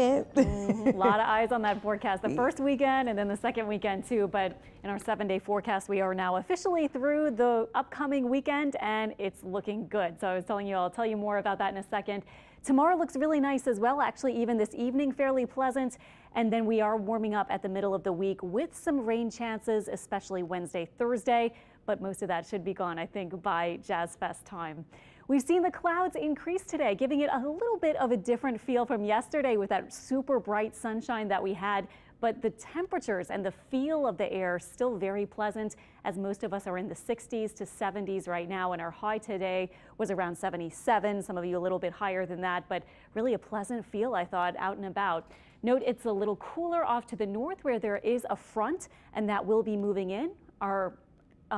A lot of eyes on that forecast. The first weekend and then the second weekend too. But in our 7-day forecast, we are now officially through the upcoming weekend and it's looking good. So I was telling you, I'll tell you more about that in a second. Tomorrow looks really nice as well. Actually, even this evening, fairly pleasant. And then we are warming up at the middle of the week with some rain chances, especially Wednesday, Thursday. But most of that should be gone, I think, by Jazz Fest time. We've seen the clouds increase today, giving it a little bit of a different feel from yesterday with that super bright sunshine that we had. But the temperatures and the feel of the air still very pleasant, as most of us are in the 60s to 70s right now, and our high today was around 77. Some of you a little bit higher than that, but really a pleasant feel, I thought, out and about. Note it's a little cooler off to the north where there is a front, and that will be moving in. Our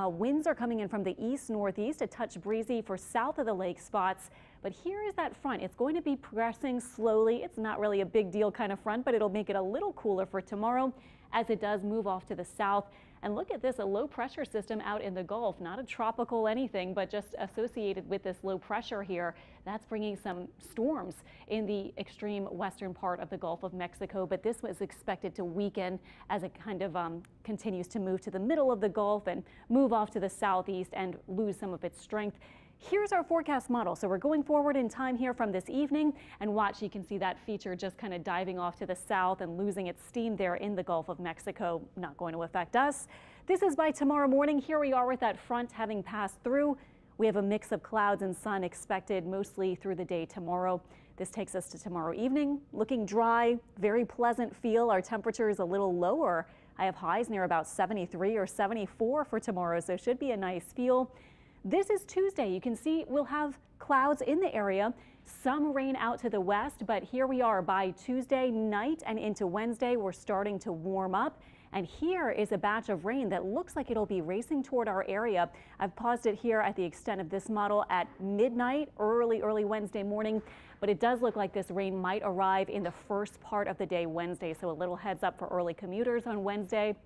winds are coming in from the east-northeast, a touch breezy for south of the lake spots. But here is that front. It's going to be progressing slowly. It's not really a big deal kind of front, but it'll make it a little cooler for tomorrow as it does move off to the south. And look at this, a low pressure system out in the Gulf, not a tropical anything, but just associated with this low pressure here. That's bringing some storms in the extreme western part of the Gulf of Mexico. But this was expected to weaken as it kind of continues to move to the middle of the Gulf and move off to the southeast and lose some of its strength. Here's our forecast model. So we're going forward in time here from this evening, and watch, you can see that feature just kind of diving off to the south and losing its steam there in the Gulf of Mexico. Not going to affect us. This is by tomorrow morning. Here we are with that front having passed through. We have a mix of clouds and sun expected mostly through the day tomorrow. This takes us to tomorrow evening. Looking dry, very pleasant feel. Our temperature is a little lower. I have highs near about 73 or 74 for tomorrow, so should be a nice feel. This is Tuesday. You can see we'll have clouds in the area, some rain out to the west, but here we are by Tuesday night and into Wednesday. We're starting to warm up. And here is a batch of rain that looks like it'll be racing toward our area. I've paused it here at the extent of this model at midnight, early Wednesday morning. But it does look like this rain might arrive in the first part of the day Wednesday. So a little heads up for early commuters on Wednesday.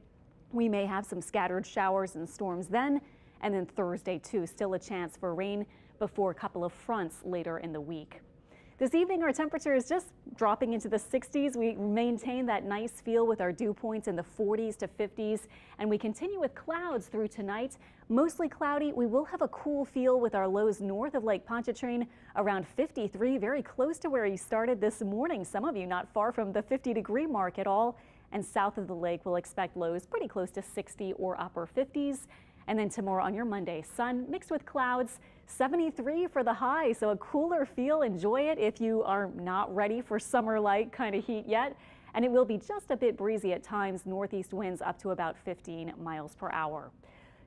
We may have some scattered showers and storms then. And then Thursday, too, still a chance for rain before a couple of fronts later in the week. This evening, our temperature is just dropping into the 60s. We maintain that nice feel with our dew points in the 40s to 50s. And we continue with clouds through tonight. Mostly cloudy. We will have a cool feel with our lows north of Lake Pontchartrain around 53, very close to where you started this morning. Some of you not far from the 50-degree mark at all. And south of the lake, we'll expect lows pretty close to 60 or upper 50s. And then tomorrow on your Monday, sun mixed with clouds, 73 for the high. So a cooler feel. Enjoy it if you are not ready for summer-like kind of heat yet. And it will be just a bit breezy at times, northeast winds up to about 15 miles per hour.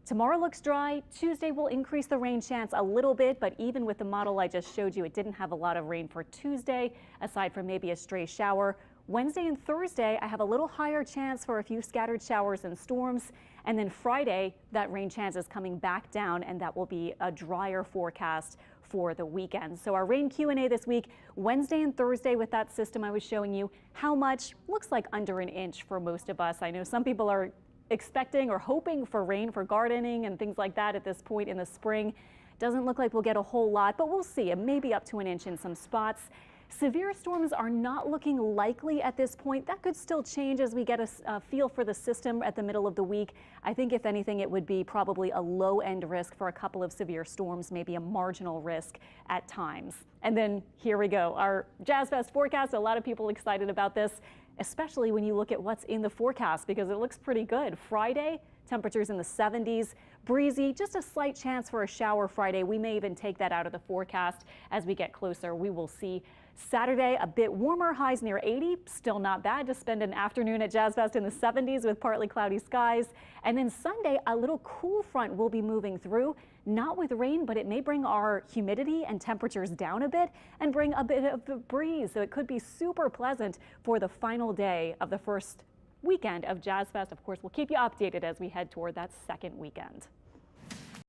Tomorrow looks dry. Tuesday will increase the rain chance a little bit, but even with the model I just showed you, it didn't have a lot of rain for Tuesday, aside from maybe a stray shower. Wednesday and Thursday, I have a little higher chance for a few scattered showers and storms. And then Friday, that rain chance is coming back down, and that will be a drier forecast for the weekend. So our rain Q&A this week, Wednesday and Thursday with that system I was showing you. How much? Looks like under an inch for most of us. I know some people are expecting or hoping for rain for gardening and things like that at this point in the spring. Doesn't look like we'll get a whole lot, but we'll see. Maybe up to an inch in some spots. Severe storms are not looking likely at this point. That could still change as we get a feel for the system at the middle of the week. I think if anything, it would be probably a low-end risk for a couple of severe storms, maybe a marginal risk at times. And then here we go, our Jazz Fest forecast. A lot of people excited about this, especially when you look at what's in the forecast because it looks pretty good. Friday, temperatures in the 70s, breezy, just a slight chance for a shower Friday. We may even take that out of the forecast as we get closer. We will see. Saturday, a bit warmer, highs near 80. Still not bad to spend an afternoon at Jazz Fest in the 70s with partly cloudy skies. And then Sunday, a little cool front will be moving through, not with rain, but it may bring our humidity and temperatures down a bit and bring a bit of the breeze. So it could be super pleasant for the final day of the first weekend of Jazz Fest. Of course, we'll keep you updated as we head toward that second weekend.